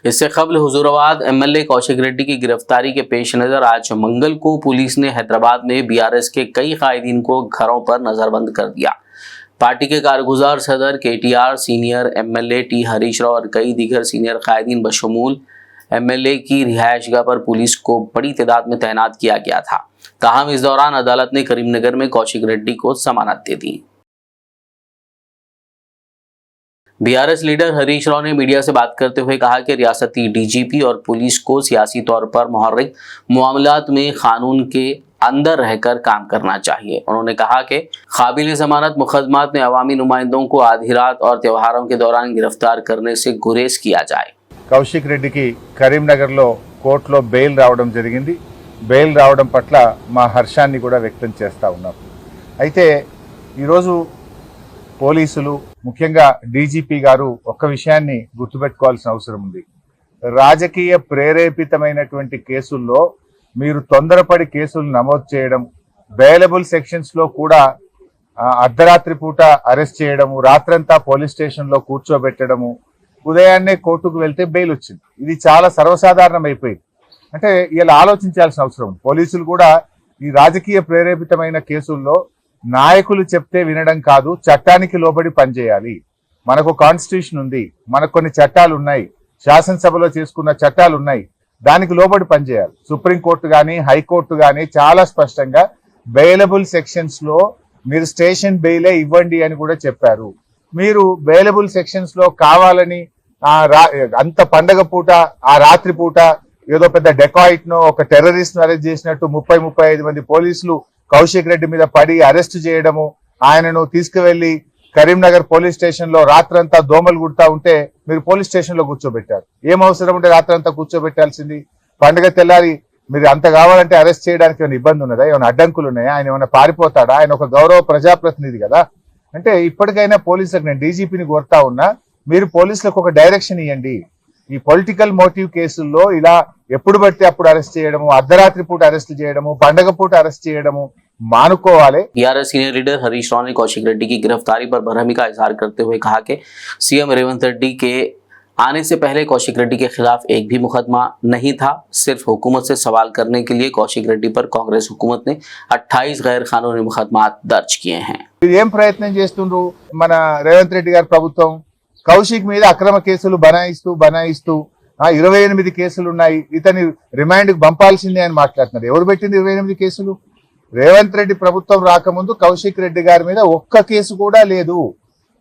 इससे कबल हुजूराबाद एमएलए कौशिक रेड्डी की गिरफ्तारी के पेश नजर आज मंगल को पुलिस ने हैदराबाद में बीआरएस के कई कायदीन को घरों पर नजरबंद कर दिया। पार्टी के कारगुजार सदर KTR, senior MLA T Harish Rao और कई दीगर सीनियर कायदीन बशमूल एमएलए की रिहायशगाह पर पुलिस को बड़ी तादाद में तैनात किया गया था। ताहम इस दौरान अदालत ने करीमनगर में कौशिक रेड्डी को जमानत दे दी। बीआरएस लीडर हरीश राव ने मीडिया से बात करते हुए कहा कि रियासती डीजीपी और पुलिस को सियासी तौर पर मुहर्रिक मामलात में कानून के अंदर रहकर काम करना चाहिए। उन्होंने कहा कि काबिल जमानत मुकदमात में अवामी नुमाइंदों को आधी रात और त्योहारों के दौरान गिरफ्तार करने से गुरेज किया जाए। కౌశిక్ రెడ్డికి కరీంనగర్లో కోర్టులో బెయిల్ రావడం జరిగింది. బెయిల్ రావడం పట్ల మా హర్షాన్ని కూడా వ్యక్తం చేస్తూ ఉన్నాం. అయితే ఈరోజు పోలీసులు ముఖ్యంగా డీజీపీ గారు ఒక్క విషయాన్ని గుర్తుపెట్టుకోవాల్సిన అవసరం ఉంది. రాజకీయ ప్రేరేపితమైనటువంటి కేసుల్లో మీరు తొందరపడి కేసులు నమోదు చేయడం, బెయిలబుల్ సెక్షన్స్లో కూడా అర్ధరాత్రి పూట అరెస్ట్ చేయడము, రాత్రంతా పోలీస్ స్టేషన్లో కూర్చోబెట్టడము, ఉదయాన్నే కోర్టుకు వెళ్తే బెయిల్ వచ్చింది. ఇది చాలా సర్వసాధారణం అయిపోయింది. అంటే ఇలా ఆలోచించాల్సిన అవసరం ఉంది. పోలీసులు కూడా ఈ రాజకీయ ప్రేరేపితమైన కేసుల్లో నాయకులు చెప్తే వినడం కాదు, చట్టానికి లోబడి పనిచేయాలి. మనకు కాన్స్టిట్యూషన్ ఉంది, మనకు కొన్ని చట్టాలు ఉన్నాయి, శాసనసభలో చేసుకున్న చట్టాలు ఉన్నాయి, దానికి లోబడి పనిచేయాలి. సుప్రీంకోర్టు కానీ హైకోర్టు కానీ చాలా స్పష్టంగా బెయిలబుల్ సెక్షన్స్ లో మీరు స్టేషన్ బెయిలే ఇవ్వండి అని కూడా చెప్పారు. మీరు బెయిలబుల్ సెక్షన్స్ లో కావాలని అంత పండగ పూట ఆ రాత్రి పూట ఏదో పెద్ద డెకాయిట్ నో ఒక టెర్రరిస్ట్ ను అరెస్ట్ చేసినట్టు 30-35 మంది పోలీసులు కౌశిక్ రెడ్డి మీద పడి అరెస్ట్ చేయడము, ఆయనను తీసుకువెళ్లి కరీంనగర్ పోలీస్ స్టేషన్ లో రాత్రంతా దోమలు గుడతా ఉంటే మీరు పోలీస్ స్టేషన్ లో కూర్చోబెట్టారు. ఏం అవసరం ఉంటే రాత్రంతా కూర్చోబెట్టాల్సింది? పండుగ తెల్లారి మీరు అంత కావాలంటే అరెస్ట్ చేయడానికి ఏమైనా ఇబ్బంది ఉన్నదా? ఏమైనా అడ్డంకులు ఉన్నాయా? ఆయన ఏమైనా పారిపోతాడా? ఆయన ఒక గౌరవ ప్రజాప్రతినిధి కదా. అంటే ఇప్పటికైనా పోలీసులకు నేను డీజీపీని కోరుతా ఉన్నా, మీరు పోలీసులకు ఒక డైరెక్షన్ ఇవ్వండి. ఈ పొలిటికల్ మోటివ్ కేసుల్లో ఇలా ఎప్పుడు పడితే అప్పుడు అరెస్ట్ చేయడము, అర్ధరాత్రి పూట అరెస్ట్ చేయడము, పండగ పూట అరెస్ట్ చేయడము మానుకోవాలి। BRS senior leader Harish Rao ने कौशिक रेड्डी की गिरफ्तारी पर बरहमी का इजहार करते हुए कहा कि सीएम रेवंत रेड्डी के आने से पहले कौशिक रेड्डी के खिलाफ एक भी मुकदमा नहीं था। सिर्फ हुकूमत से सवाल करने के लिए कौशिक रेड्डी पर कांग्रेस हुकूमत ने 28 गैर कानूनी मुकदमा दर्ज किए हैं। ఏం ప్రయత్నం చేస్తుండ్రు మన రేవంత్ రెడ్డి గారి ప్రభుత్వం? కౌశిక్ మీద అక్రమ కేసులు బనాయిస్తూ 28 కేసులు ఉన్నాయి, ఇతని రిమాండ్ కు పంపాల్సిందే అని మాట్లాడుతున్నారు. ఎవరు పెట్టింది 28 కేసులు? రేవంత్ రెడ్డి ప్రభుత్వం రాకముందు కౌశిక్ రెడ్డి గారి మీద ఒక్క కేసు కూడా లేదు.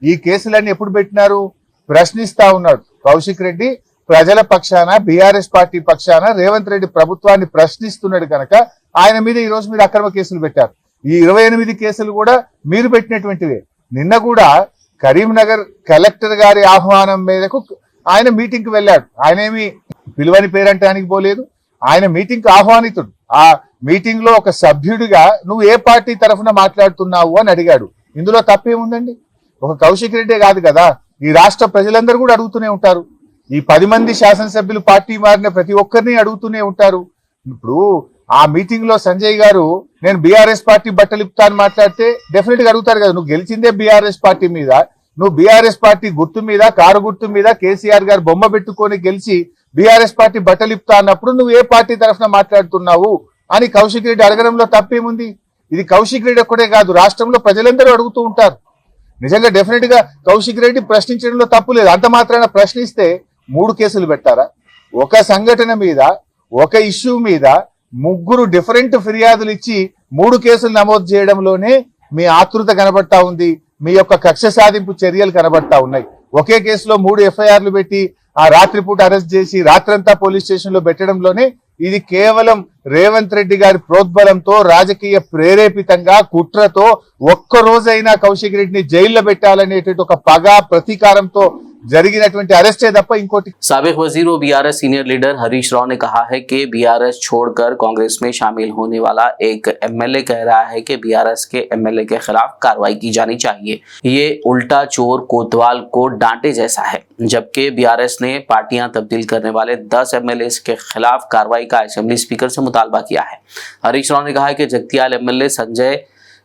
ఈ కేసులన్నీ ఎప్పుడు పెట్టినారు? ప్రశ్నిస్తా ఉన్నాడు కౌశిక్ రెడ్డి. ప్రజల పక్షాన, బీఆర్ఎస్ పార్టీ పక్షాన రేవంత్ రెడ్డి ప్రభుత్వాన్ని ప్రశ్నిస్తున్నాడు కనుక ఆయన మీద ఈ రోజు మీరు అక్రమ కేసులు పెట్టారు. ఈ 28 కేసులు కూడా మీరు పెట్టినటువంటివే. నిన్న కూడా కరీంనగర్ కలెక్టర్ గారి ఆహ్వానం మేరకు ఆయన మీటింగ్ కి వెళ్ళాడు. ఆయన ఏమి పిలువని పేరంటానికి పోలేదు, ఆయన మీటింగ్ కు ఆహ్వానితుడు. ఆ మీటింగ్ లో ఒక సభ్యుడిగా నువ్వు ఏ పార్టీ తరఫున మాట్లాడుతున్నావు అని అడిగాడు. ఇందులో తప్పేముందండి? ఒక కౌశిక్ రెడ్డే కాదు కదా, ఈ రాష్ట్ర ప్రజలందరూ కూడా అడుగుతూనే ఉంటారు. ఈ 10 మంది శాసనసభ్యులు పార్టీ మారిన ప్రతి ఒక్కరిని అడుగుతూనే ఉంటారు. ఇప్పుడు ఆ మీటింగ్ లో సంజయ్ గారు నేను బీఆర్ఎస్ పార్టీ బట్టలు ఇప్తా అని మాట్లాడితే డెఫినెట్ గా అడుగుతారు కదా, నువ్వు గెలిచిందే బీఆర్ఎస్ పార్టీ మీద, నువ్వు బీఆర్ఎస్ పార్టీ గుర్తు మీద, కారు గుర్తు మీద కేసీఆర్ గారు బొమ్మ పెట్టుకొని గెలిచి బీఆర్ఎస్ పార్టీ బట్టలు ఇప్తా అన్నప్పుడు నువ్వు ఏ పార్టీ తరఫున మాట్లాడుతున్నావు అని కౌశిక్ రెడ్డి అడగడంలో తప్పేముంది? ఇది కౌశిక్ రెడ్డి ఒక్కడే కాదు, రాష్ట్రంలో ప్రజలందరూ అడుగుతూ ఉంటారు. నిజంగా డెఫినెట్ గా కౌశిక్ రెడ్డి ప్రశ్నించడంలో తప్పు లేదు. అంత మాత్రాన ప్రశ్నిస్తే 3 కేసులు పెట్టారా? ఒక సంఘటన మీద, ఒక ఇష్యూ మీద 3 డిఫరెంట్ ఫిర్యాదులు ఇచ్చి 3 కేసులు నమోదు చేయడంలోనే మీ ఆతృత కనబడతా ఉంది, మీ యొక్క కక్ష సాధింపు చర్యలు కనబడతా ఉన్నాయి. ఒకే కేసులో 3 ఎఫ్ఐఆర్లు పెట్టి ఆ రాత్రిపూట అరెస్ట్ చేసి రాత్రంతా పోలీస్ స్టేషన్ లో పెట్టడంలోనే ఇది కేవలం రేవంత్ రెడ్డి గారి ప్రోద్బలంతో, రాజకీయ ప్రేరేపితంగా, కుట్రతో ఒక్క రోజైనా కౌశిక్ రెడ్డిని జైల్లో పెట్టాలనేటువంటి ఒక పగ, ప్రతీకారంతో జరిగినటువంటి అరెస్టే తప్ప ఇంకోటి। साबिक वजीर और BRS senior leader Harish Rao ने कहा है कि बीआरएस छोड़कर कांग्रेस में शामिल होने वाला एक एमएलए कह रहा है कि बीआरएस के एमएलए के खिलाफ कार्रवाई की जानी चाहिए। ये उल्टा चोर कोतवाल को डांटे जैसा है। जबकि बीआरएस ने पार्टियां तब्दील करने वाले 10 एमएलए के खिलाफ कार्रवाई का असेंबली स्पीकर से मुतालबा किया है। हरीश राव ने कहा कि जगतियाल एमएलए संजय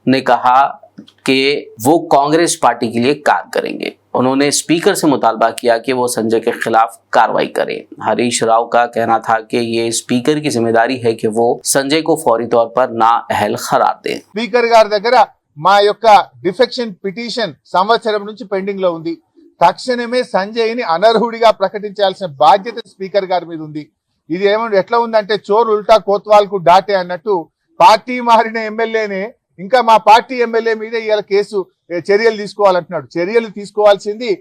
ने कहा कि वो कांग्रेस पार्टी के लिए कार्य करेंगे। उन्होंने स्पीकर से मुतालबा किया कि वो संजय के खिलाफ कार्रवाई करें। हरीश राव का कहना था कि ये स्पीकर की जिम्मेदारी है कि वो संजय को फौरी तौर पर नाअहल करार दें। స్పీకర్ గారి దగ్గర మా యొక్క డిఫెక్షన్ పిటిషన్ సంవత్సరం నుంచి పెండింగ్ లో ఉంది. తక్షణమే సంజయ్ ని అనర్హుడిగా ప్రకటించాల్సిన బాధ్యత స్పీకర్ గారి మీద ఉంది. ఇది ఎట్లా ఉందంటే చోరు ఉల్టా కోత్వాల్ కు డాటే అన్నట్టు పార్టీ మారిన ఎమ్మెల్యేనే ఇంకా మా పార్టీ ఎమ్మెల్యే మీద ఇవాళ కేసు చర్యలు తీసుకోవాలంటున్నాడు. చర్యలు తీసుకోవాల్సింది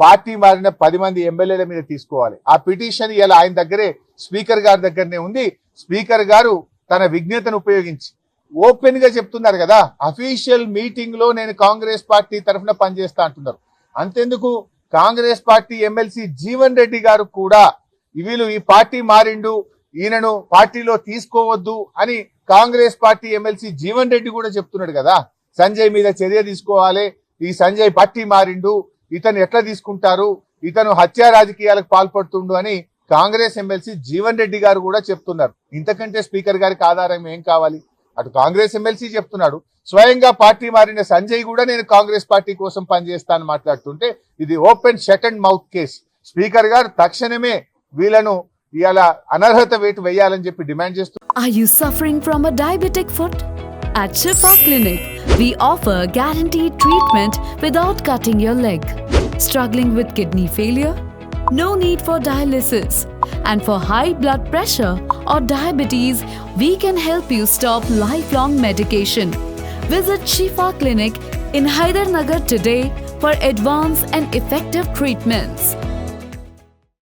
పార్టీ మారిన 10 మంది ఎమ్మెల్యేల మీద తీసుకోవాలి. ఆ పిటిషన్ ఇవాళ ఆయన దగ్గరే స్పీకర్ గారి దగ్గరనే ఉంది. స్పీకర్ గారు తన విజ్ఞతను ఉపయోగించి ఓపెన్ గా చెప్తున్నారు కదా, అఫీషియల్ మీటింగ్ లో నేను కాంగ్రెస్ పార్టీ తరఫున పనిచేస్తా అంటున్నారు. అంతెందుకు కాంగ్రెస్ పార్టీ ఎమ్మెల్సీ జీవన్ రెడ్డి గారు కూడా వీళ్ళు ఈ పార్టీ మారిండు, ఈయనను పార్టీలో తీసుకోవద్దు అని కాంగ్రెస్ పార్టీ ఎమ్మెల్సీ జీవన్ రెడ్డి కూడా చెప్తున్నాడు కదా. సంజయ్ మీద చర్య తీసుకోవాలి, ఈ సంజయ్ పార్టీ మారిండు, ఇతను ఎట్లా తీసుకుంటారు, ఇతను హత్యా రాజకీయాలకు పాల్పడుతుండు అని కాంగ్రెస్ ఎమ్మెల్సీ జీవన్ రెడ్డి గారు కూడా చెప్తున్నారు. ఇంతకంటే స్పీకర్ గారికి ఆధారం ఏం కావాలి? అటు కాంగ్రెస్ ఎమ్మెల్సీ చెప్తున్నాడు, స్వయంగా పార్టీ మారిన సంజయ్ కూడా నేను కాంగ్రెస్ పార్టీ కోసం పనిచేస్తాను మాట్లాడుతుంటే ఇది open shut and mouth case. Speaker గారు తక్షణమే వీళ్ళను ఇవాళ అనర్హత వేటు వేయాలని చెప్పి డిమాండ్ చేస్తున్నారు. Are you suffering from a diabetic foot? At Shifa Clinic, we offer guaranteed treatment without cutting your leg. Struggling with kidney failure? No need for dialysis. And for high blood pressure or diabetes, we can help you stop lifelong medication. Visit Shifa Clinic in Hydernagar today for advanced and effective treatments.